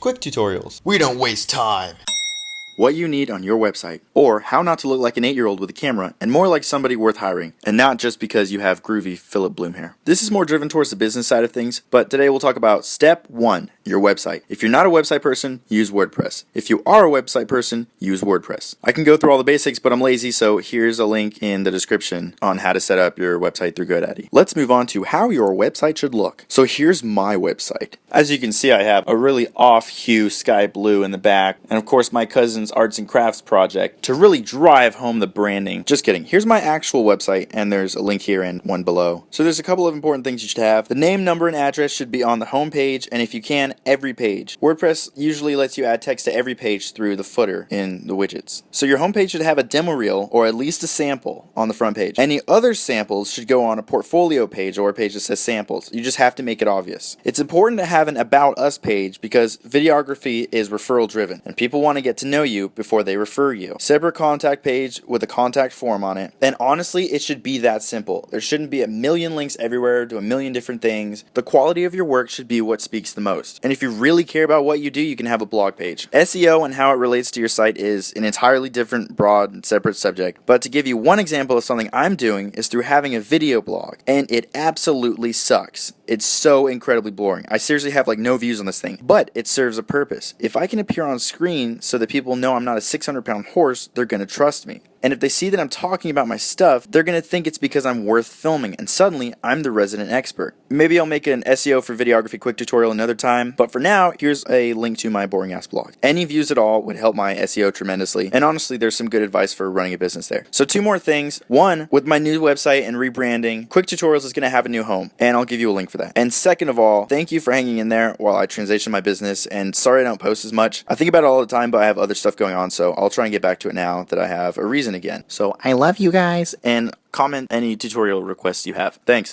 Quick tutorials. We don't waste time. What you need on your website, or how not to look like an 8-year-old with a camera and more like somebody worth hiring, and not just because you have groovy Philip Bloom hair. This is more driven towards the business side of things, but today we'll talk about step 1, your website. If you're not a website person, use WordPress. If you are a website person, use WordPress. I can go through all the basics, but I'm lazy, so here's a link in the description on how to set up your website through GoDaddy. Let's move on to how your website should look. So here's my website. As you can see, I have a really off hue sky blue in the back, and of course my cousin's arts and crafts project to really drive home the branding. Just kidding. Here's my actual website, and there's a link here and one below. So there's a couple of important things you should have. The name, number, and address should be on the home page, and if you can, every page. WordPress usually lets you add text to every page through the footer in the widgets. So your homepage should have a demo reel, or at least a sample, on the front page. Any other samples should go on a portfolio page or a page that says samples. You just have to make it obvious. It's important to have an About Us page because videography is referral driven, and people want to get to know you before they refer you. Separate contact page with a contact form on it. And honestly, it should be that simple. There shouldn't be a million links everywhere to a million different things. The quality of your work should be what speaks the most. And if you really care about what you do, you can have a blog page. SEO and how it relates to your site is an entirely different, broad, and separate subject. But to give you one example of something I'm doing is through having a video blog. And it absolutely sucks. It's so incredibly boring. I seriously have like no views on this thing, but it serves a purpose. If I can appear on screen so that people know I'm not a 600-pound horse, they're going to trust me. And if they see that I'm talking about my stuff, they're going to think it's because I'm worth filming, and suddenly I'm the resident expert. Maybe I'll make an SEO for videography quick tutorial another time, but for now, here's a link to my boring ass blog. Any views at all would help my SEO tremendously, and honestly, there's some good advice for running a business there. So 2 more things. 1, with my new website and rebranding, Quick Tutorials is going to have a new home, and I'll give you a link for that. And second of all, thank you for hanging in there while I transition my business, and sorry I don't post as much. I think about it all the time, but I have other stuff going on, so I'll try and get back to it now that I have a reason again. So I love you guys, and comment any tutorial requests you have. Thanks.